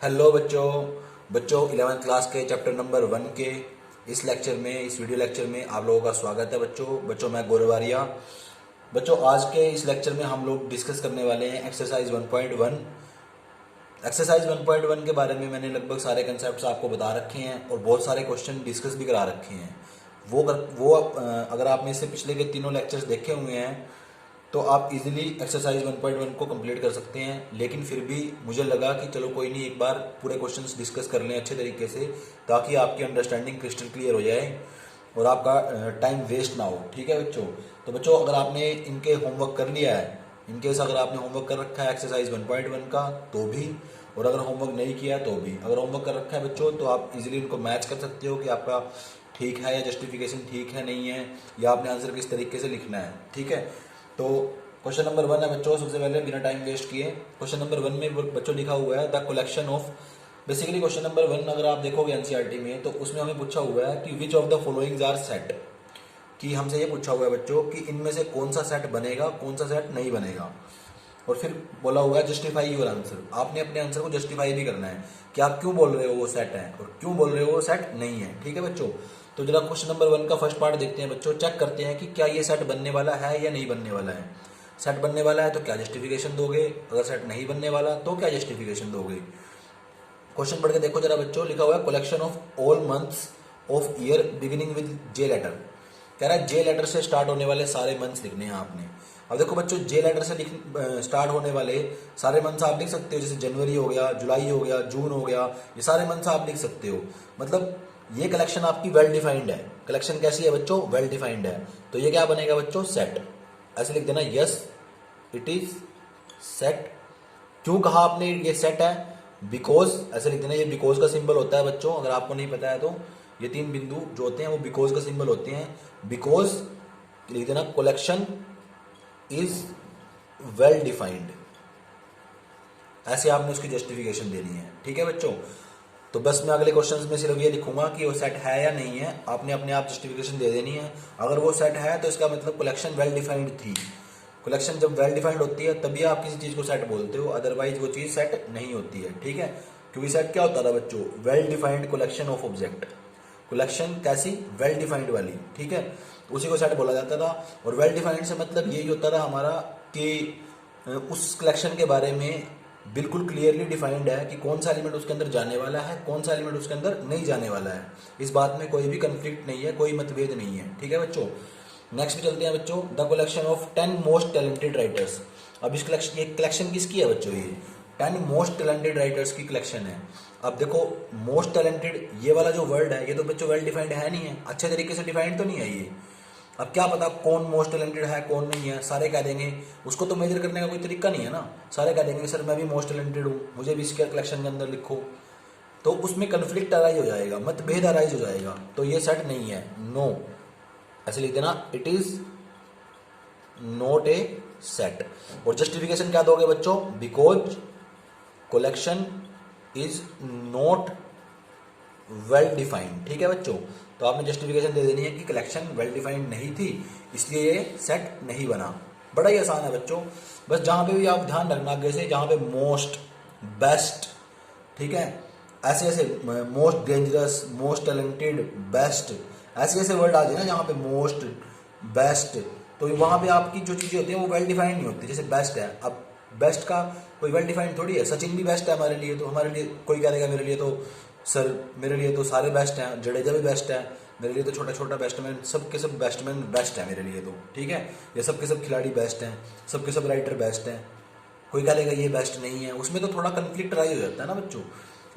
Hello बच्चों बच्चों 11th class के चैप्टर नंबर 1 के इस लेक्चर में इस वीडियो लेक्चर में आप लोगों का स्वागत है। बच्चों मैं गौरव आर्या। बच्चों आज के इस लेक्चर में हम लोग डिस्कस करने वाले हैं एक्सरसाइज 1.1। एक्सरसाइज 1.1 के बारे में मैंने लगभग सारे कंसेप्ट्स आपको बता रखे हैं और बहुत सारे क्वेश्चन डिस्कस भी करा रखे हैं। अगर आपने इससे पिछले के तीनों लेक्चर्स देखे हुए हैं तो आप इजीली एक्सरसाइज 1.1 को कंप्लीट कर सकते हैं। लेकिन फिर भी मुझे लगा कि चलो कोई नहीं, एक बार पूरे क्वेश्चंस डिस्कस कर लें अच्छे तरीके से, ताकि आपकी अंडरस्टैंडिंग क्रिस्टल क्लियर हो जाए और आपका टाइम वेस्ट ना हो। ठीक है बच्चों। तो बच्चों अगर आपने इनके होमवर्क कर लिया है, इनकेस अगर आपने होमवर्क कर रखा है एक्सरसाइज 1.1 का तो भी, और अगर होमवर्क नहीं किया है तो भी, अगर होमवर्क कर रखा है बच्चों तो आप इजीली इनको मैच कर सकते हो कि आपका ठीक है या जस्टिफिकेशन ठीक है नहीं है, या आपने आंसर किस तरीके से लिखना है। ठीक है। तो क्वेश्चन नंबर 1 है बच्चों, सबसे पहले बिना टाइम वेस्ट किए क्वेश्चन नंबर 1 में बच्चों लिखा हुआ है the collection of. Basically question number 1 अगर आप देखोगे एनसीईआरटी में तो उसमें हमें पूछा हुआ है कि which of the followings are set, कि हमसे ये पूछा हुआ है बच्चों कि इनमें से कौन सा सेट बनेगा कौन सा सेट नहीं बनेगा। और फिर बोला हुआ है जस्टिफाई योर आंसर, आपने अपने आंसर को जस्टिफाई भी करना है कि आप क्यों बोल रहे हो वो सेट है और क्यों बोल रहे हो वो सेट नहीं है। ठीक है बच्चों। तो जरा क्वेश्चन नंबर 1 का फर्स्ट पार्ट देखते हैं बच्चों, चेक करते हैं कि क्या ये सेट बनने वाला है या नहीं बनने वाला है। सेट बनने वाला है तो क्या जस्टिफिकेशन दोगे, अगर सेट नहीं बनने वाला तो क्या जस्टिफिकेशन दोगे। क्वेश्चन पढ़ के देखो जरा बच्चों, लिखा हुआ है collection of all months of year beginning with J letter. कह रहा है जे लेटर से स्टार्ट होने वाले सारे मंथ्स लिखने हैं आपने। अब देखो बच्चों, जे लेटर से स्टार्ट होने वाले सारे मंथ्स आप लिख सकते हो, जैसे जनवरी हो गया, जुलाई हो गया, जून हो गया, ये सारे मंथ्स आप लिख सकते हो। मतलब ये कलेक्शन आपकी वेल डिफाइंड है। कलेक्शन कैसी है बच्चों, वेल डिफाइंड है। तो ये क्या बनेगा बच्चों, सेट। ऐसे लिख देना, यस इट इज सेट। क्यों कहा आपने ये सेट है, बिकॉज, ऐसे लिख देना। ये बिकॉज का सिंबल होता है बच्चों, अगर आपको नहीं पता है तो ये 3 बिंदु जो होते हैं वो बिकॉज का सिंबल होते हैं। बिकॉज लिख देना, कलेक्शन इज वेल डिफाइंड, ऐसे आपने उसकी जस्टिफिकेशन देनी है। ठीक है बच्चों। तो बस मैं अगले क्वेश्चंस में सिर्फ ये लिखूंगा कि वो सेट है या नहीं है, आपने अपने आप जस्टिफिकेशन दे देनी है। अगर वो सेट है तो इसका मतलब कलेक्शन वेल डिफाइंड थी। कलेक्शन जब वेल डिफाइंड होती है तभी आप किसी चीज को सेट बोलते हो, अदरवाइज वो चीज सेट नहीं होती है। ठीक है। क्योंकि सेट क्या होता था बच्चों, well defined collection of object. Collection कैसी, वेल डिफाइंड वाली। ठीक है, उसी को सेट बोला जाता था। और वेल डिफाइंड से मतलब यही होता था हमारा कि उस कलेक्शन के बारे में बिल्कुल क्लियरली डिफाइंड है कि कौन सा एलिमेंट उसके अंदर जाने वाला है, कौन सा एलिमेंट उसके अंदर नहीं जाने वाला है। इस बात में कोई भी कंफ्लिक्ट नहीं है, कोई मतभेद नहीं है। ठीक है बच्चों। नेक्स्ट पे चलते हैं बच्चों, the collection of 10 most talented writers. अब इस कलेक्शन, ये कलेक्शन किसकी है बच्चों, ये 10 मोस्ट टैलेंटेड राइटर्स की कलेक्शन है। अब देखो, मोस्ट टैलेंटेड ये वाला जो वर्ड है ये तो बच्चों वेल डिफाइंड है नहीं है, अच्छे तरीके से डिफाइंड तो नहीं है ये। अब क्या पता कौन मोस्ट टैलेंटेड है कौन नहीं है, सारे कह देंगे, उसको तो मेजर करने का कोई तरीका नहीं है ना। सारे कह देंगे सर मैं भी मोस्ट टैलेंटेड हूँ, मुझे भी इसके कलेक्शन के अंदर लिखो, तो उसमें कन्फ्लिक्ट अराइज हो जाएगा, मतभेद अराइज हो जाएगा। तो ये सेट नहीं है, नो। ऐसे लिख देना, it is not a set. और जस्टिफिकेशन क्या दोगे बच्चों, because collection is not well defined. ठीक है बच्चों। तो आपने जस्टिफिकेशन दे देनी है कि कलेक्शन वेल डिफाइंड नहीं थी, इसलिए ये सेट नहीं बना। बड़ा ही आसान है बच्चों। बस जहां पे भी आप ध्यान रखना आगे से, जहां पे मोस्ट, बेस्ट, ठीक है, ऐसे ऐसे most dangerous, most talented, best, ऐसे ऐसे वर्ड आ जाए ना जहां पे मोस्ट, बेस्ट, तो वहां पे आपकी जो चीजें होती हैं वो वेल डिफाइंड नहीं होती। जैसे बेस्ट है, अब बेस्ट का कोई वेल डिफाइंड थोड़ी है। सचिन भी बेस्ट है हमारे लिए, तो हमारे लिए कोई कह देगा मेरे लिए तो सर, मेरे लिए तो सारे बेस्ट हैं, जडेजा भी बेस्ट है, मेरे लिए तो छोटा छोटा बैट्समैन, सब के सब बैट्समैन बेस्ट है मेरे लिए तो। ठीक है, ये सब के सब खिलाड़ी बेस्ट हैं, सब के सब राइटर बेस्ट हैं, कोई कह लेगा ये बेस्ट नहीं है। उसमें तो थोड़ा कन्फ्लिक्ट राइज हो जाता है ना बच्चों।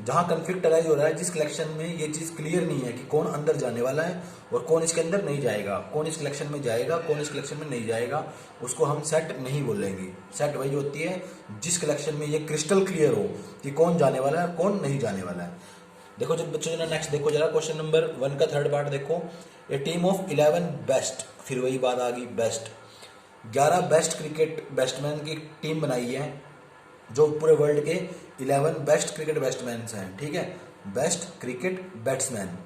जहाँ कन्फ्लिक्ट राइज हो रहा है, जिस कलेक्शन में ये चीज़ क्लियर नहीं है कि कौन अंदर जाने वाला है और कौन इसके अंदर नहीं जाएगा, कौन इस कलेक्शन में जाएगा कौन इस कलेक्शन में नहीं जाएगा, उसको हम सेट नहीं बोलेंगे। सेट वही होती है जिस कलेक्शन में ये क्रिस्टल क्लियर हो कि कौन जाने वाला है कौन नहीं जाने वाला है। देखो जब बच्चों जरा नेक्स्ट देखो जरा, क्वेश्चन नंबर 1 का थर्ड पार्ट देखो, ए टीम ऑफ 11 बेस्ट, फिर वही बात आ गई बेस्ट, 11 बेस्ट क्रिकेट बैट्समैन की टीम बनाई है, जो पूरे वर्ल्ड के 11 बेस्ट क्रिकेट बैट्समैन हैं। ठीक है, बेस्ट क्रिकेट बैट्समैन।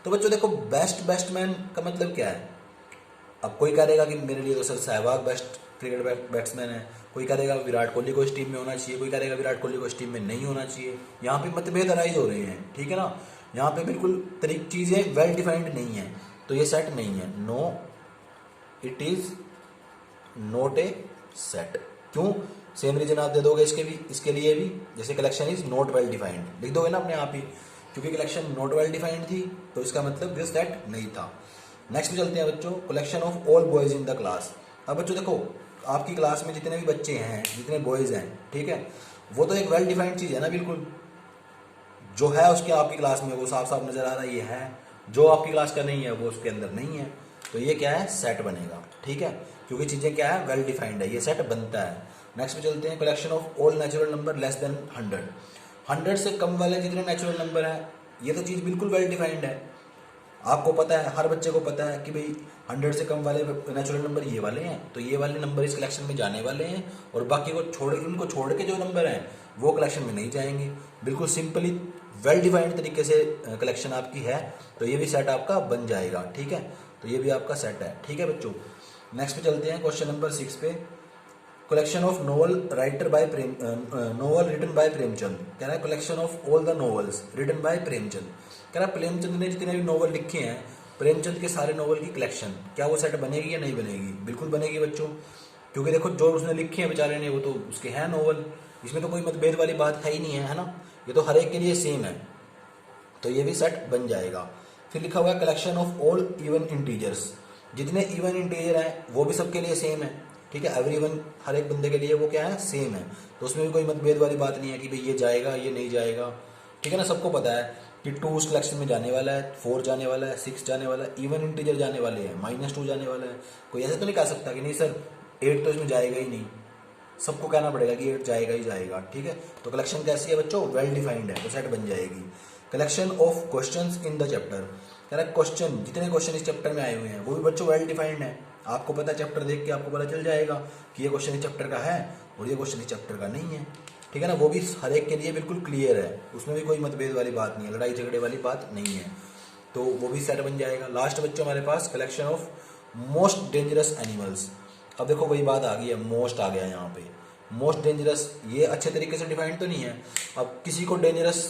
तो बच्चों देखो, बेस्ट बैट्समैन का मतलब क्या है। अब कोई कहेगा कि मेरे लिए तो sir Sehwag best cricket batsman है, कोई कहेगा विराट कोहली को इस टीम में होना चाहिए, कोई कहेगा विराट कोहली को इस टीम में नहीं होना चाहिए। यहाँ पे मतभेद अराइज हो रहे हैं, ठीक है ना। यहाँ पे बिल्कुल चीज़ें वेल डिफाइंड नहीं है, तो ये सेट नहीं है। No, it is not a set. क्यों? सेम रीजन आप दे दोगे इसके लिए भी, जैसे collection is not well defined लिख दोगे ना अपने आप ही, क्योंकि कलेक्शन नॉट वेल डिफाइंड थी तो इसका मतलब ये सेट नहीं था। नेक्स्ट पे चलते हैं बच्चों, collection of all boys in the class. अब बच्चों देखो, आपकी क्लास में जितने भी बच्चे हैं, जितने बॉयज हैं, ठीक है, वो तो एक वेल डिफाइंड चीज़ है ना, बिल्कुल जो है उसके आपकी क्लास में वो साफ साफ नजर आ रहा है ये है, जो आपकी क्लास का नहीं है वो उसके अंदर नहीं है, तो ये क्या है, सेट बनेगा, ठीक है, क्योंकि चीज़ें क्या है, वेल डिफाइंड है, ये सेट बनता है। नेक्स्ट पे चलते हैं, collection of all natural number less than 100। 100 से कम वाले जितने नेचुरल नंबर है, ये तो चीज़ बिल्कुल वेल डिफाइंड है। आपको पता है, हर बच्चे को पता है कि भाई 100 से कम वाले नेचुरल नंबर ये वाले हैं, तो ये वाले नंबर इस कलेक्शन में जाने वाले हैं, और बाकी को उनको छोड़ के जो नंबर हैं वो कलेक्शन में नहीं जाएंगे। बिल्कुल सिंपली वेल डिफाइंड तरीके से कलेक्शन आपकी है, तो ये भी सेट आपका बन जाएगा, ठीक है, तो ये भी आपका सेट है, ठीक है बच्चों। नेक्स्ट पे चलते हैं क्वेश्चन नंबर 6 पे, collection of novel novel written by Premchand. कह रहा है collection of all the novels written by Premchand. कह रहा है प्रेमचंद ने जितने भी नोवेल लिखे हैं, प्रेमचंद के सारे नोवेल की कलेक्शन, क्या वो सेट बनेगी या नहीं बनेगी? बिल्कुल बनेगी बच्चों, क्योंकि देखो जो उसने लिखे हैं बेचारे ने वो तो उसके हैं नोवेल, इसमें तो कोई मतभेद वाली बात है ही नहीं है ना, ये तो हर एक के लिए सेम है, तो ये भी सेट बन जाएगा। फिर लिखा हुआ है collection of all even integers. जितने इवन इंटीजर हैं वो भी सबके लिए सेम है, ठीक है, एवरी वन, हर एक बंदे के लिए वो क्या है, सेम है, तो उसमें भी कोई मतभेद वाली बात नहीं है कि भाई ये जाएगा ये नहीं जाएगा, ठीक है ना। सबको पता है कि 2 उस कलेक्शन में जाने वाला है, 4 जाने वाला है, 6 जाने वाला है, इवन इंटीजर जाने वाले हैं, -2 जाने वाला है। कोई ऐसा तो नहीं कह सकता कि नहीं सर 8 तो इसमें जाएगा ही नहीं, सबको कहना पड़ेगा कि 8 जाएगा ही जाएगा, ठीक है। तो कलेक्शन कैसी है बच्चों, वेल डिफाइंड है, तो सेट बन जाएगी। Collection of questions in the chapter, कह रहा है क्वेश्चन, जितने क्वेश्चन इस चैप्टर में आए हुए हैं वो भी बच्चों वेल डिफाइंड है। आपको पता है, चैप्टर देख के आपको पता चल जाएगा कि ये क्वेश्चन इस चैप्टर का है और ये क्वेश्चन इस चैप्टर का नहीं है, ठीक है ना। वो भी हर एक के लिए बिल्कुल क्लियर है, उसमें भी कोई मतभेद वाली बात नहीं है, लड़ाई झगड़े वाली बात नहीं है, तो वो भी सेट बन जाएगा। लास्ट बच्चों हमारे पास collection of most dangerous animals. अब देखो वही बात आ गई है, मोस्ट आ गया यहाँ पे, मोस्ट डेंजरस, ये अच्छे तरीके से डिफाइंड तो नहीं है। अब किसी को डेंजरस,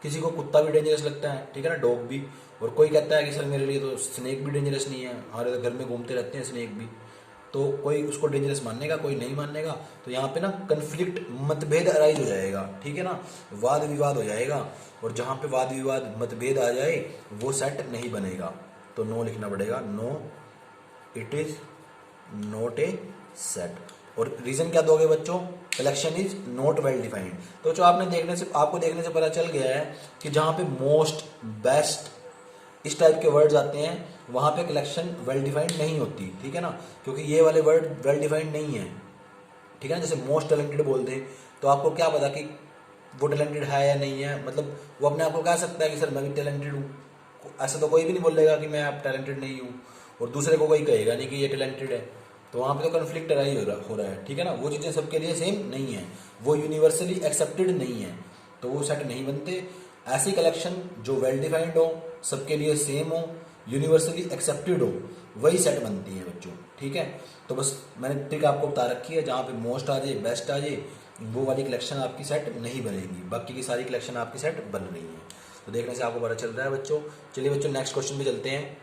किसी को कुत्ता भी डेंजरस लगता है, ठीक है ना, डॉग भी, और कोई कहता है कि सर मेरे लिए तो स्नेक भी डेंजरस नहीं है, हमारे तो घर में घूमते रहते हैं स्नेक भी, तो कोई उसको डेंजरस मानेगा, कोई नहीं मानेगा, तो यहाँ पे ना कन्फ्लिक्ट, मतभेद अराइज हो जाएगा, ठीक है ना, वाद विवाद हो जाएगा, और जहाँ पे वाद विवाद मतभेद आ जाए वो सेट नहीं बनेगा, तो नो लिखना पड़ेगा, no it is not a set. और रीजन क्या दोगे बच्चों, collection is not well defined. तो जो आपको देखने से पता चल गया है कि जहाँ पे मोस्ट, बेस्ट, इस टाइप के वर्ड्स आते हैं वहाँ पे कलेक्शन वेल डिफाइंड नहीं होती, ठीक है ना, क्योंकि ये वाले वर्ड वेल डिफाइंड नहीं है, ठीक है ना। जैसे मोस्ट टैलेंटेड बोल दें तो आपको क्या पता कि वो टैलेंटेड है या नहीं है, मतलब वो अपने आप को कह सकता है कि सर मैं भी टैलेंटेड हूँ, ऐसा तो कोई भी नहीं बोलेगा कि मैं आप टैलेंटेड नहीं हूँ, और दूसरे को कोई कहेगा नहीं कि ये टैलेंटेड है, तो वहाँ पे तो कन्फ्लिक्ट अराइज हो रहा है, ठीक है ना। वो चीज़ें सबके लिए सेम नहीं है, वो यूनिवर्सली एक्सेप्टेड नहीं है, तो वो सेट नहीं बनते। ऐसी कलेक्शन जो वेल डिफाइंड हो, सबके लिए सेम हो, यूनिवर्सली एक्सेप्टेड हो, वही सेट बनती है बच्चों, ठीक है। तो बस मैंने ट्रिक आपको बता रखी है, जहाँ पे मोस्ट आ जाए, बेस्ट आ जाए, वो वाली कलेक्शन आपकी सेट नहीं बनेगी, बाकी की सारी कलेक्शन आपकी सेट बन रही है। तो देखने से आपको पता चल रहा है बच्चों। चलिए बच्चों नेक्स्ट क्वेश्चन पे चलते हैं।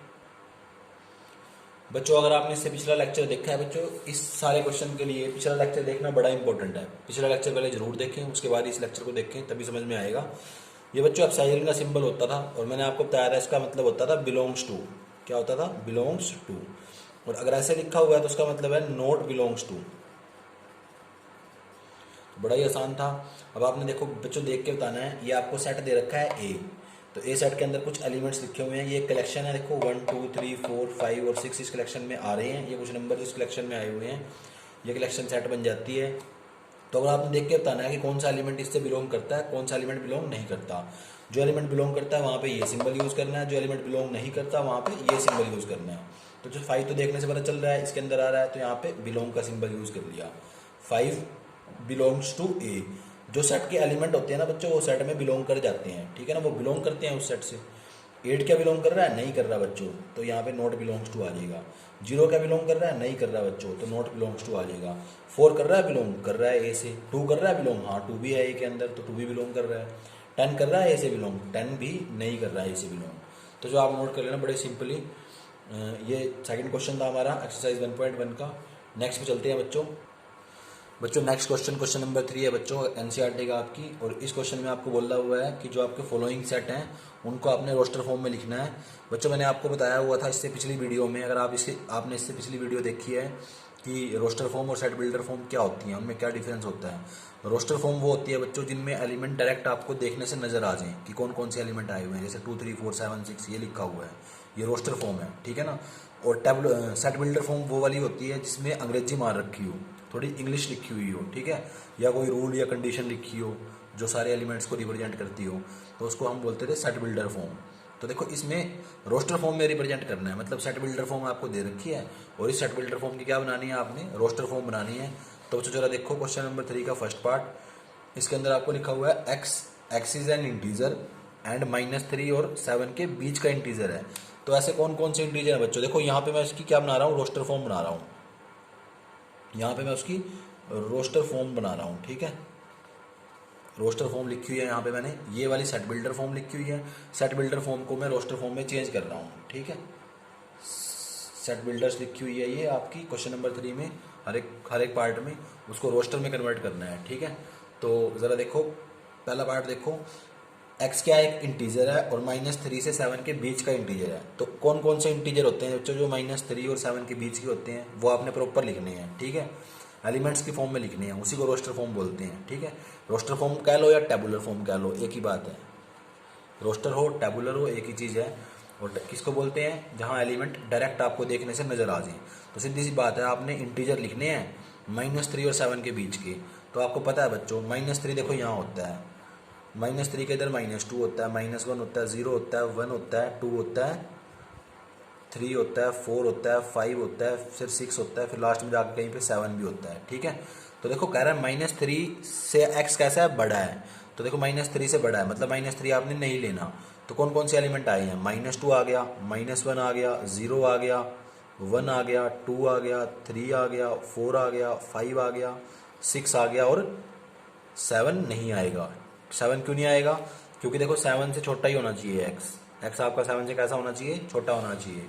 बच्चों अगर आपने इससे पिछला लेक्चर देखा है बच्चों, इस सारे क्वेश्चन के लिए पिछला लेक्चर देखना बड़ा इंपॉर्टेंट है। पिछला लेक्चर पहले जरूर देखें, उसके बाद इस लेक्चर को देखें, तभी समझ में आएगा। ये बच्चों एप्सिलॉन का सिंबल होता था, और मैंने आपको बताया था इसका मतलब होता था बिलोंग्स टू। क्या होता था? Belongs to. और अगर ऐसे लिखा हुआ है तो उसका मतलब है नॉट बिलोंग्स टू। बड़ा ही आसान था। अब आपने देखो बच्चों देख के बताना है। ये आपको सेट दे रखा है ए, तो ए सेट के अंदर कुछ एलिमेंट्स लिखे हुए हैं। ये कलेक्शन है, देखो 1 2 3 4 5 और 6 इस कलेक्शन में आ रहे हैं। ये कुछ नंबर इस कलेक्शन में आए हुए हैं, ये कलेक्शन सेट बन जाती है। तो अगर आपने देख के बताना है कि कौन सा एलिमेंट इससे बिलोंग करता है, कौन सा एलिमेंट बिलोंग नहीं करता। जो एलिमेंट बिलोंग करता है वहाँ पे ये सिंबल यूज़ करना है, जो एलिमेंट बिलोंग नहीं करता वहाँ पे ये सिंबल यूज़ करना है। तो जो 5 तो देखने से पता चल रहा है इसके अंदर आ रहा है, तो यहाँ पे बिलोंग का सिंबल यूज़ कर लिया। 5 बिलोंग्स टू ए। जो सेट के एलिमेंट होते हैं ना बच्चों, वो सेट में बिलोंग कर जाते हैं, ठीक है ना, वो बिलोंग करते हैं उस सेट से। 8 क्या बिलोंग कर रहा है, नहीं कर रहा बच्चों, तो यहाँ पे नॉट बिलोंग्स टू आ जाएगा। 0 क्या बिलोंग कर रहा है, नहीं कर रहा बच्चों, तो नॉट बिलोंग्स टू आ जाएगा। 4 कर रहा है बिलोंग, कर रहा है ए से। 2 कर रहा है बिलोंग, हाँ 2 भी है ए के अंदर, तो 2 भी बिलोंग कर रहा है। 10 कर रहा है ए से बिलोंग, 10 भी नहीं कर रहा है ए से बिलोंग। तो जो आप नोट कर लेना बड़े सिंपली। ये सेकंड क्वेश्चन था हमारा एक्सरसाइज 1.1 का। नेक्स्ट पे चलते हैं बच्चों। नेक्स्ट क्वेश्चन नंबर 3 है बच्चों, एनसीईआरटी का आपकी। और इस क्वेश्चन में आपको बोला हुआ है कि जो आपके फॉलोइंग सेट हैं उनको आपने रोस्टर फॉर्म में लिखना है। बच्चों मैंने आपको बताया हुआ था इससे पिछली वीडियो में, अगर आपने इससे पिछली वीडियो देखी है कि रोस्टर फॉर्म और सेट बिल्डर फॉर्म क्या होती हैं, उनमें क्या डिफरेंस होता है। रोस्टर फॉर्म वो होती है बच्चों जिनमें एलिमेंट डायरेक्ट आपको देखने से नजर आ जाए कि कौन कौन से एलिमेंट आए हुए हैं, जैसे 2 3 4 7 6 ये लिखा हुआ है, ये रोस्टर फॉर्म है, ठीक है ना। और सेट बिल्डर फॉर्म वो वाली होती है जिसमें अंग्रेजी मार रखी हो, थोड़ी इंग्लिश लिखी हुई हो, ठीक है, या कोई रूल या कंडीशन लिखी हो जो सारे एलिमेंट्स को रिप्रेजेंट करती हो, तो उसको हम बोलते थे सेट बिल्डर फॉर्म। तो देखो इसमें रोस्टर फॉर्म में रिप्रेजेंट करना है, मतलब सेट बिल्डर फॉर्म आपको दे रखी है और इस सेट बिल्डर फॉर्म की क्या बनानी है, आपने रोस्टर फॉर्म बनानी है। तो बच्चों जरा देखो क्वेश्चन नंबर 3 का फर्स्ट पार्ट। इसके अंदर आपको लिखा हुआ है x is an integer and -3 और 7 के बीच का इंटीजर है। तो ऐसे कौन कौन से इंटीजर है बच्चों, देखो यहाँ पे मैं इसकी क्या बना रहा हूँ, रोस्टर फॉर्म बना रहा हूँ। यहाँ पे मैं उसकी रोस्टर फॉर्म बना रहा हूँ, ठीक है। रोस्टर फॉर्म लिखी हुई है यहाँ पे मैंने, ये वाली सेट बिल्डर फॉर्म लिखी हुई है। सेट बिल्डर फॉर्म को मैं रोस्टर फॉर्म में चेंज कर रहा हूँ, ठीक है। सेट बिल्डर्स लिखी हुई है ये आपकी क्वेश्चन नंबर 3 में, हर एक पार्ट में उसको रोस्टर में कन्वर्ट करना है, ठीक है। तो ज़रा देखो पहला पार्ट देखो, एक्स क्या एक इंटीजर है और -3 से 7 के बीच का इंटीजर है। तो कौन कौन से इंटीजर होते हैं बच्चों जो -3 और 7 के बीच के होते हैं, वो आपने प्रॉपर लिखने हैं, ठीक है। एलिमेंट्स की फॉर्म में लिखने हैं, उसी को रोस्टर फॉर्म बोलते हैं, ठीक है। रोस्टर फॉर्म कह लो या टेबुलर फॉर्म कह लो, एक ही बात है। रोस्टर हो टेबुलर हो एक ही चीज़ है। और किसको बोलते हैं, जहाँ एलिमेंट डायरेक्ट आपको देखने से नजर आ जाए। तो सीधी सी बात है, आपने इंटीजर लिखने हैं -3 और 7 के बीच के। तो आपको पता है बच्चों -3 देखो यहाँ होता है, -3 के इधर -2 होता है, -1 होता है, 0 होता है, 1 होता है, 2 होता है, 3 होता है, 4 होता है, 5 होता है, फिर 6 होता है, फिर लास्ट में जाकर कहीं पे 7 भी होता है, ठीक है। तो देखो कह रहा है -3 से x कैसा है, बड़ा है। तो देखो -3 से बड़ा है, मतलब -3 आपने नहीं लेना। तो कौन कौन से एलिमेंट आए हैं, -2 आ गया, -1 आ गया, 0 आ गया, 1 आ गया, 2 आ गया, 3 आ गया, 4 आ गया, 5 आ गया, 6 आ गया और 7 नहीं आएगा। 7 क्यों नहीं आएगा, क्योंकि देखो 7 से छोटा ही होना चाहिए एक्स आपका 7 से कैसा होना चाहिए, छोटा होना चाहिए।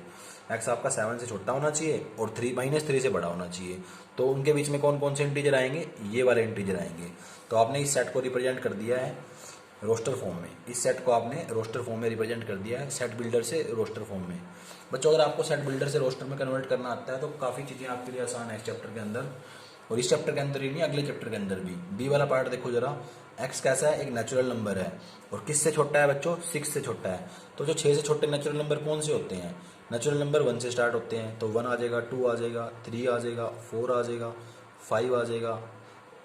एक्स आपका 7 से छोटा होना चाहिए और -3 से बड़ा होना चाहिए। तो उनके बीच में कौन कौन से इंटीजर आएंगे, ये वाले इंटीजर आएंगे। तो आपने इस सेट को रिप्रेजेंट कर दिया है रोस्टर फॉर्म में, इस सेट को आपने रोस्टर फॉर्म में रिप्रेजेंट कर दिया है सेट बिल्डर से रोस्टर फॉर्म में। बच्चों अगर आपको सेट बिल्डर से रोस्टर में कन्वर्ट करना आता है तो काफ़ी चीज़ें आपके लिए आसान है इस चैप्टर के अंदर, और इस चैप्टर के अंदर ही नहीं अगले चैप्टर के अंदर भी। बी वाला पार्ट देखो जरा, एक्स कैसा है, एक नेचुरल नंबर है और किससे छोटा है बच्चों, 6 से छोटा है। तो जो 6 से छोटे नेचुरल नंबर कौन से होते हैं, नेचुरल नंबर 1 से स्टार्ट होते हैं। तो 1 आ जाएगा, 2 आ जाएगा, 3 आ जाएगा, 4 आ जाएगा, 5 आ जाएगा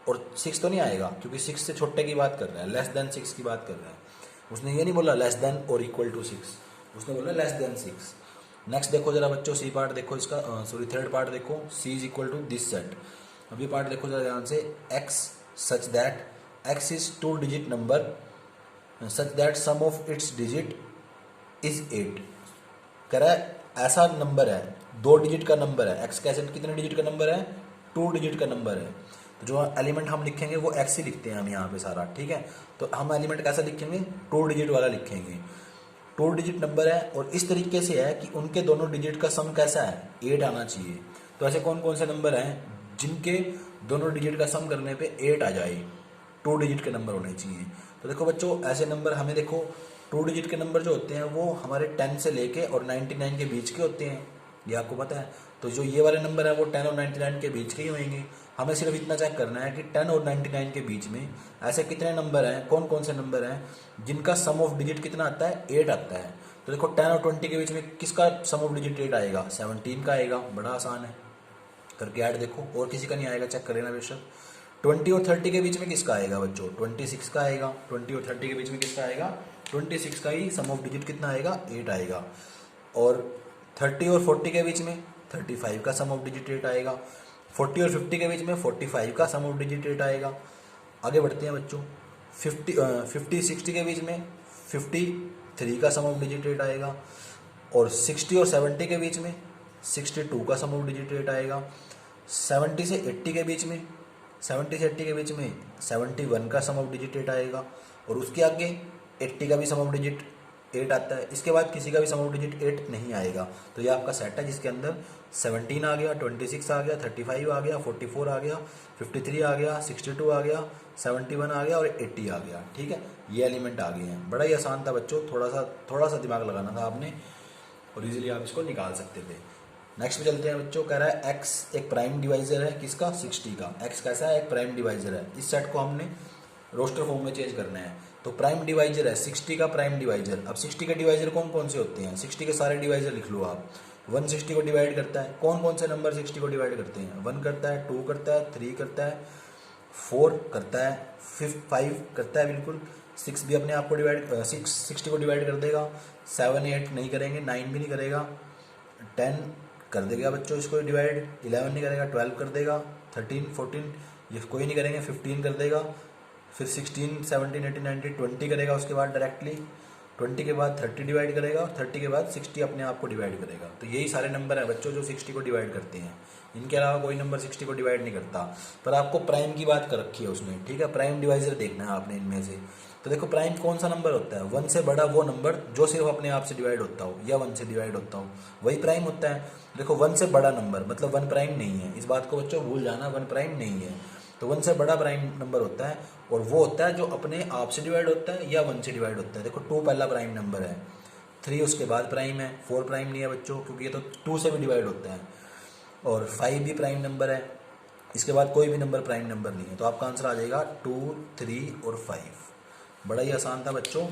और 6 तो नहीं आएगा, क्योंकि 6 से छोटे की बात कर रहा है, लेस देन 6 की बात कर रहा है। उसने ये नहीं बोला लेस देन और इक्वल टू 6, उसने बोला लेस देन 6। नेक्स्ट देखो जरा बच्चों, सी पार्ट देखो इसका, सॉरी थर्ड पार्ट देखो, C is equal to this set. अब ये पार्ट देखो जरा ध्यान से, x such that x is 2 digit number such that sum of its digit is 8। कह रहा है ऐसा नंबर है, 2 डिजिट का नंबर है, एक्स कैसे कितने डिजिट का नंबर है, 2 डिजिट का नंबर है। तो जो एलिमेंट हम लिखेंगे वो एक्स ही लिखते हैं हम यहाँ पे सारा, ठीक है। तो हम एलिमेंट कैसा लिखेंगे, 2 डिजिट वाला लिखेंगे। 2 डिजिट नंबर है और इस तरीके से है कि उनके दोनों डिजिट का सम कैसा है, 8 आना चाहिए। तो ऐसे कौन कौन से नंबर हैं जिनके दोनों डिजिट का सम करने पे 8 आ जाए, 2 डिजिट के नंबर होने चाहिए। तो देखो बच्चों ऐसे नंबर हमें देखो 2 डिजिट के नंबर जो होते हैं वो हमारे 10 से लेके और 99 के बीच के होते हैं, ये आपको पता है। तो जो ये वाले नंबर है वो 10 और 99 के बीच के ही होंगे। हमें सिर्फ इतना चेक करना है कि 10 और 99 के बीच में ऐसे कितने नंबर हैं, कौन कौन से नंबर हैं जिनका सम ऑफ डिजिट कितना आता है, 8 आता है। तो देखो 10 और 20 के बीच में किसका सम ऑफ डिजिट 8 आएगा, 17 का आएगा, बड़ा आसान है, करके ऐड देखो, और किसी का नहीं आएगा, चेक कर लेना बेशक। 20 और 30 के बीच में किसका आएगा बच्चों, 26 का आएगा। 20 और 30 के बीच में किसका आएगा, 26 का ही सम ऑफ डिजिट कितना आएगा, 8 आएगा। और 30 और 40 के बीच में 35 का सम ऑफ डिजिट 8 आएगा। 40 और 50 के बीच में 45 का सम ऑफ डिजिट 8 आएगा। आगे बढ़ते हैं बच्चों, 50 60 के बीच में 50 3 का सम ऑफ डिजिट 8 आएगा, और 60 और 70 के बीच में 62 का सम ऑफ डिजिट 8 आएगा, 70 से 80 के बीच में 71 का सम ऑफ डिजिट 8 आएगा, और उसके आगे 80 का भी सम ऑफ डिजिट 8 आता है। इसके बाद किसी का भी सम ऑफ डिजिट 8 नहीं आएगा। तो ये आपका सेट है जिसके अंदर 17 आ गया, 26 आ गया, 35 आ गया, 44 आ गया, 53 आ गया, 62 आ गया, 71 आ गया और 80 आ गया। ठीक है, ये एलिमेंट आ गए हैं। बड़ा ही आसान था बच्चों, थोड़ा सा दिमाग लगाना था आपने और इजीली आप इसको निकाल सकते थे। नेक्स्ट पे चलते हैं बच्चों। कह रहा है x एक प्राइम डिवाइजर है किसका, 60 का। x कैसा है, एक प्राइम डिवाइजर है। इस सेट को हमने रोस्टर फॉर्म में चेंज करना है। तो प्राइम डिवाइजर है 60 का प्राइम डिवाइजर। अब 60 के डिवाइजर कौन कौन से होते हैं, 60 के सारे डिवाइजर लिख लो आप। 1 60 को डिवाइड करता है, कौन कौन से नंबर 60 को डिवाइड करते हैं, 1 करता है, 2 करता है, 3 करता है, 4 करता है, 5 करता है बिल्कुल, 6 भी अपने आप को डिवाइड 60 को डिवाइड कर देगा, 7 8 नहीं करेंगे, 9 भी नहीं करेगा, 10 कर देगा बच्चों इसको डिवाइड, 11 नहीं करेगा, 12 कर देगा, 13 14 ये कोई नहीं करेंगे, 15 कर देगा, फिर 16 17 18 19 20 करेगा उसके बाद डायरेक्टली, 20 के बाद 30 डिवाइड करेगा, 30 के बाद 60 अपने आप को डिवाइड करेगा। तो यही सारे नंबर हैं बच्चों जो 60 को डिवाइड करते हैं। इनके अलावा कोई नंबर 60 को डिवाइड नहीं करता। पर आपको प्राइम की बात कर रखी है उसने, ठीक है, प्राइम डिवाइजर देखना है आपने इनमें से। तो देखो प्राइम कौन सा नंबर होता है, 1 से बड़ा वो नंबर जो सिर्फ अपने आप से डिवाइड होता हो या 1 से डिवाइड होता हो वही प्राइम होता है। देखो 1 से बड़ा नंबर मतलब 1 प्राइम नहीं है, इस बात को बच्चों भूल जाना, 1 प्राइम नहीं है। तो 1 से बड़ा प्राइम नंबर होता है और वो होता है जो अपने आप से डिवाइड होता है या 1 से डिवाइड होता है। देखो 2 पहला प्राइम नंबर है, 3 उसके बाद प्राइम है, 4 प्राइम नहीं है बच्चों क्योंकि ये तो 2 से भी डिवाइड होता है, और 5 भी प्राइम नंबर है। इसके बाद कोई भी नंबर प्राइम नंबर नहीं है। तो आपका आंसर आ जाएगा 2 3 और 5। बड़ा ही आसान था बच्चों।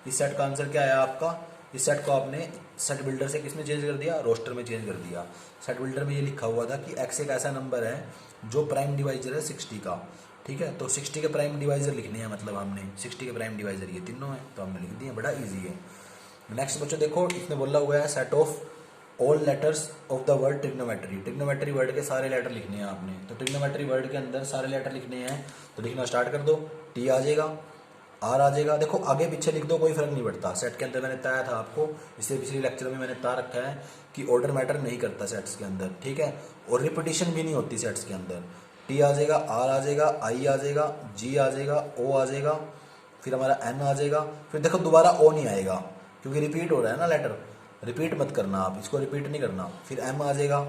इस सेट का आंसर क्या आया आपका, इस सेट को आपने सेट बिल्डर से किसमें चेंज कर दिया, रोस्टर में चेंज कर दिया। सेट बिल्डर में ये लिखा हुआ था कि x एक ऐसा नंबर है जो प्राइम डिवाइजर है 60 का। ठीक है, तो 60 के प्राइम डिवाइजर लिखने हैं, मतलब हमने 60 के प्राइम डिवाइजर ये तीनों है तो हमने लिख दिए, बड़ा ईजी है। नेक्स्ट बच्चों देखो इसमें बोला हुआ है set of all letters of the word trigonometry. Trigonometry word के सारे लेटर लिखने हैं आपने। तो ट्रिग्नोमेट्री वर्ड के अंदर सारे लेटर लिखने हैं, तो लिखना स्टार्ट कर दो। टी आ जाएगा, आर आ जाएगा, देखो आगे पीछे लिख दो कोई फर्क नहीं पड़ता। सेट के अंदर मैंने बताया था आपको, इससे पिछले लेक्चर में मैंने बता रखा है कि ऑर्डर मैटर नहीं करता सेट्स के अंदर, ठीक है, और रिपीटिशन भी नहीं होती सेट्स के अंदर। टी आ जाएगा, आर आ जाएगा, आई आ जाएगा, जी आ जाएगा, ओ आ जाएगा, फिर हमारा एन आ जाएगा, फिर देखो दोबारा ओ नहीं आएगा क्योंकि रिपीट हो रहा है ना लेटर, रिपीट मत करना आप, इसको रिपीट नहीं करना। फिर एम आ जाएगा,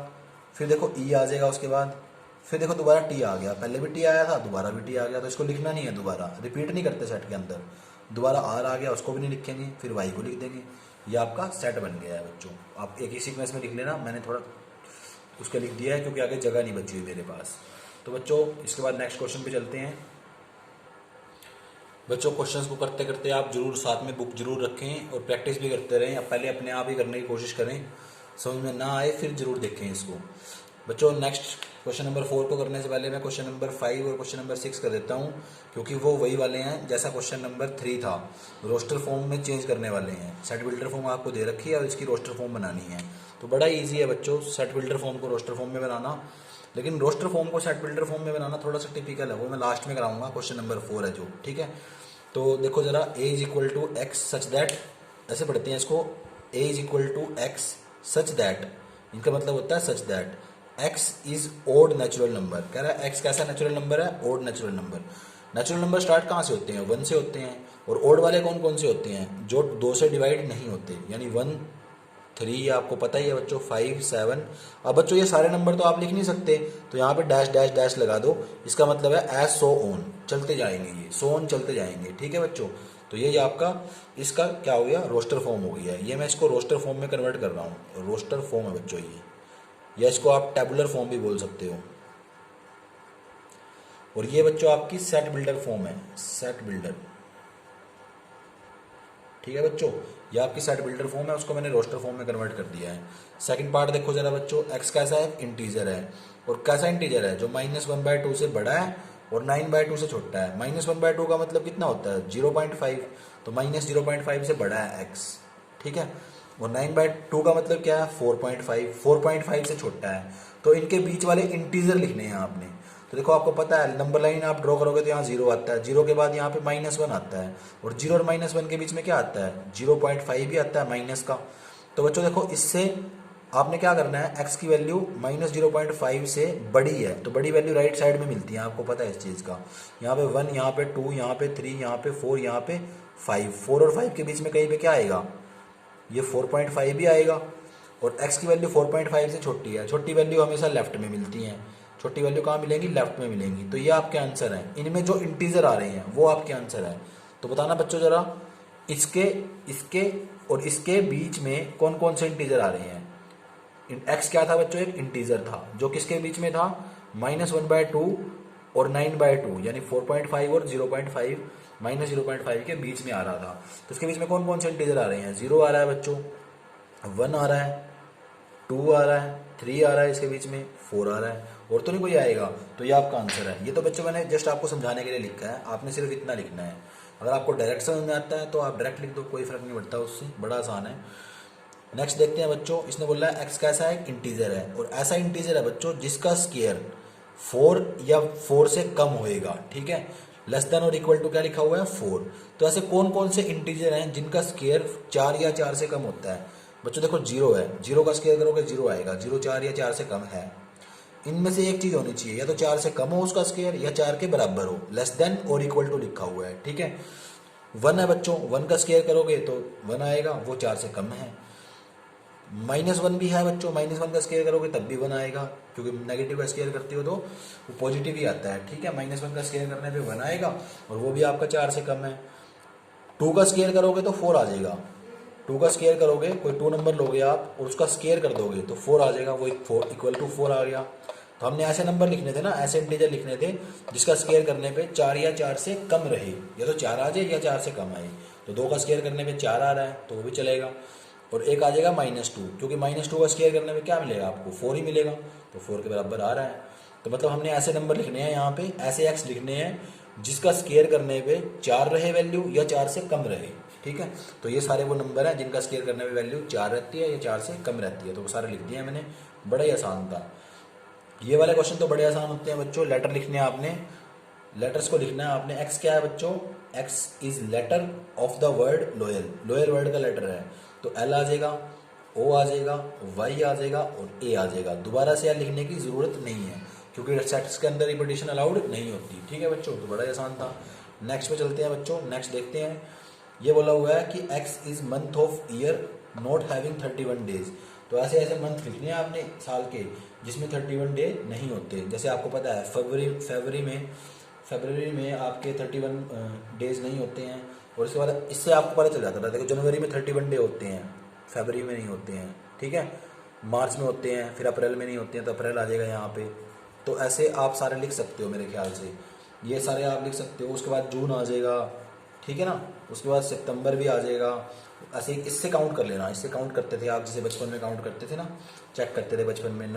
फिर देखो ई आ जाएगा उसके बाद, फिर देखो दोबारा टी आ गया, पहले भी टी आया था दोबारा भी टी आ गया, तो इसको लिखना नहीं है, दोबारा रिपीट नहीं करते सेट के अंदर। दोबारा आर आ गया, उसको भी नहीं लिखेंगे, फिर वाई को लिख देंगे। ये आपका सेट बन गया है बच्चों। आप एक ही सीक्वेंस में लिख लेना, मैंने थोड़ा उसके लिख दिया है क्योंकि आगे जगह नहीं बची हुई मेरे पास। तो बच्चों इसके बाद नेक्स्ट क्वेश्चन पे चलते हैं। बच्चों क्वेश्चंस को करते करते आप जरूर साथ में बुक जरूर रखें और प्रैक्टिस भी करते रहें। आप पहले अपने आप ही करने की कोशिश करें, समझ में ना आए फिर जरूर देखें इसको। बच्चों नेक्स्ट क्वेश्चन नंबर 4 को करने से पहले मैं क्वेश्चन नंबर 5 और क्वेश्चन नंबर 6 कर देता हूँ क्योंकि वो वही वाले हैं जैसा क्वेश्चन नंबर 3 था, रोस्टर फॉर्म में चेंज करने वाले हैं। सेट बिल्डर फॉर्म आपको दे रखी है और इसकी रोस्टर फॉर्म बनानी है। तो बड़ा ईजी है बच्चों सेट बिल्डर फॉर्म को रोस्टर फॉर्म में बनाना, लेकिन रोस्टर फॉर्म को सेट बिल्डर फॉर्म में बनाना थोड़ा सा टिपिकल है, वो मैं लास्ट में कराऊंगा। क्वेश्चन नंबर 4 है जो, ठीक है। तो देखो जरा, A is equal to x such that, ऐसे पढ़ते हैं इसको, A is equal to x such that, इनका मतलब होता है such that x is odd natural number. कह रहा है x कैसा नेचुरल नंबर है, odd natural number. Natural number start कहाँ से होते हैं, 1 से होते हैं, और ओड वाले कौन कौन से होते हैं, जो 2 से डिवाइड नहीं होते, यानी 1 3, ये आपको पता ही है बच्चों, 5 7। अब बच्चों ये सारे नंबर तो आप लिख नहीं सकते, तो यहाँ पे डैश डैश डैश लगा दो, इसका मतलब है एज सो ऑन, चलते जाएंगे, ये सो ऑन चलते जाएंगे, ठीक है बच्चों। तो ये आपका इसका क्या हो गया, रोस्टर फॉर्म हो गया। ये मैं इसको रोस्टर फॉर्म में कन्वर्ट कर रहा हूँ, रोस्टर फॉर्म है बच्चों ये, या इसको आप टेबुलर फॉर्म भी बोल सकते हो। और ये बच्चों आपकी सेट बिल्डर फॉर्म है, सेट बिल्डर, ठीक है बच्चों, ये आपकी सेट बिल्डर फॉर्म है, उसको मैंने रोस्टर फॉर्म में कन्वर्ट कर दिया है। सेकंड पार्ट देखो जरा बच्चों, x कैसा है, इंटीजर है, और कैसा इंटीजर है, जो -1/2 से बड़ा है और 9/2 से छोटा है। -1/2 का मतलब कितना होता है, 0.5, तो -0.5 से बड़ा है x, ठीक है, और 9/2 का मतलब क्या है, 4.5, 4.5 से छोटा है। तो इनके बीच वाले इंटीजर लिखने हैं आपने। तो देखो आपको पता है नंबर लाइन आप ड्रॉ करोगे तो यहाँ 0 आता है, 0 के बाद यहाँ पे -1 आता है, और 0 और -1 के बीच में क्या आता है, 0.5 भी आता है माइनस का। तो बच्चों देखो इससे आपने क्या करना है, x की वैल्यू -0.5 से बड़ी है तो बड़ी वैल्यू राइट साइड में मिलती है, आपको पता है इस चीज़ का। यहाँ पे 1, यहाँ पे 2, यहाँ पे 3, यहाँ पे 4, यहाँ पे 5, 4 और 5 के बीच में कहीं पे क्या आएगा, ये 4.5 भी आएगा। और x की वैल्यू 4.5 से छोटी है, छोटी वैल्यू हमेशा लेफ्ट में मिलती हैं, छोटी वैल्यू कहाँ मिलेंगी, लेफ्ट में मिलेंगी। तो ये आपके आंसर हैं, इनमें जो इंटीजर आ रहे हैं वो आपके आंसर है। तो बताना बच्चों जरा, इसके इसके और इसके बीच में कौन कौन से इंटीजर आ रहे हैं। x क्या था बच्चों, एक इंटीजर था जो किसके बीच में था, -1/2 और 9/2, यानी 4.5 और 0.5, -0.5 के बीच में आ रहा था। तो इसके बीच में कौन कौन से इंटीजर आ रहे हैं, 0 आ रहा है बच्चों, 1 आ रहा है, 2 आ रहा है, 3 आ रहा है, इसके बीच में 4 आ रहा है, और तो नहीं कोई आएगा। तो ये आपका आंसर है। ये तो बच्चों मैंने जस्ट आपको समझाने के लिए लिखा है, आपने सिर्फ इतना लिखना है। अगर आपको डायरेक्ट समझ में आता है तो आप डायरेक्ट लिख दो, कोई फर्क नहीं पड़ता उससे, बड़ा आसान है। नेक्स्ट देखते हैं बच्चों, इसने बोला है एक्स कैसा है, इंटीजर है, और ऐसा इंटीजर है बच्चों जिसका स्केयर 4 या 4 से कम होएगा, ठीक है, लेस देन और इक्वल टू क्या लिखा हुआ है, 4। तो ऐसे कौन कौन से इंटीजर हैं जिनका स्केयर 4 या 4 से कम होता है। बच्चों देखो 0 है, 0 का स्केयर करोगे 0 आएगा, 0 4 या 4 से कम है। इनमें से एक चीज होनी चाहिए, या तो 4 से कम हो उसका स्केयर या 4 के बराबर हो, लेस देन और इक्वल टू लिखा हुआ है, ठीक है। 1 है बच्चों, 1 का स्केयर करोगे तो 1 आएगा, वो 4 से कम है। -1 भी है बच्चों, -1 का स्केयर करोगे तब भी 1 आएगा, क्योंकि नेगेटिव का स्केयर करते हो तो वो पॉजिटिव ही आता है, ठीक है। -1 का स्केयर करने पे 1 आएगा, और वो भी आपका 4 से कम है। 2 का स्केयर करोगे तो 4 आ जाएगा, 2 का स्केयर करोगे, कोई 2 नंबर लोगे आप और उसका स्केयर कर दोगे तो 4 आ जाएगा, वो 4 इक्वल टू 4 आ गया। तो हमने ऐसे नंबर लिखने थे ना, ऐसे इंटीजर लिखने थे जिसका स्केयर करने पे 4 या 4 से कम रहे, या तो 4 आ जाए या 4 से कम आए। तो 2 का स्केयर करने पे 4 आ रहा है तो वो भी चलेगा, और एक आ जाएगा -2, क्योंकि -2 का स्केयर करने में क्या मिलेगा आपको, 4 ही मिलेगा, तो 4 के बराबर आ रहा है। तो मतलब हमने ऐसे नंबर लिखने हैं यहाँ पे, ऐसे एक्स लिखने हैं जिसका स्केयर करने पे 4 रहे वैल्यू या 4 से कम रहे, ठीक है। तो ये सारे वो नंबर हैं जिनका स्केयर करने में वैल्यू 4 रहती है या 4 से कम रहती है, तो वो सारे लिख दिए मैंने, बड़ा ही आसान था। ये वाले क्वेश्चन तो बड़े आसान होते हैं बच्चों। लेटर लिखने हैं आपने, लेटर्स को लिखना है आपने। एक्स क्या है बच्चों, x is letter of the word loyal, loyal word का लेटर है, तो एल आ जाएगा, ओ आ जाएगा, वाई आ जाएगा और ए आ जाएगा। दोबारा से यार लिखने की ज़रूरत नहीं है, क्योंकि सेट्स के अंदर रिपीटेशन अलाउड नहीं होती, ठीक है बच्चों। तो बड़ा ही आसान था। नेक्स्ट पे चलते हैं बच्चों, नेक्स्ट देखते हैं। ये बोला हुआ है कि x is month of year not having 31 days. तो ऐसे ऐसे मंथ लिखने हैं आपने साल के जिसमें 31 डे नहीं होते। जैसे आपको पता है फरवरी में आपके 31 डेज नहीं होते हैं, और इसके बाद इससे आपको पता चल जाता था, देखो जनवरी में 31 डे होते हैं, फरवरी में नहीं होते हैं, ठीक है, मार्च में होते हैं, फिर अप्रैल में नहीं होते हैं, तो अप्रैल आ जाएगा यहाँ पे। तो ऐसे आप सारे लिख सकते हो मेरे ख्याल से, ये सारे आप लिख सकते हो। उसके बाद जून आ जाएगा, ठीक है ना, उसके बाद सितंबर भी आ जाएगा। ऐसे इससे काउंट कर लेना, इससे काउंट करते थे आप, जैसे बचपन में काउंट करते थे ना, चेक करते थे बचपन में,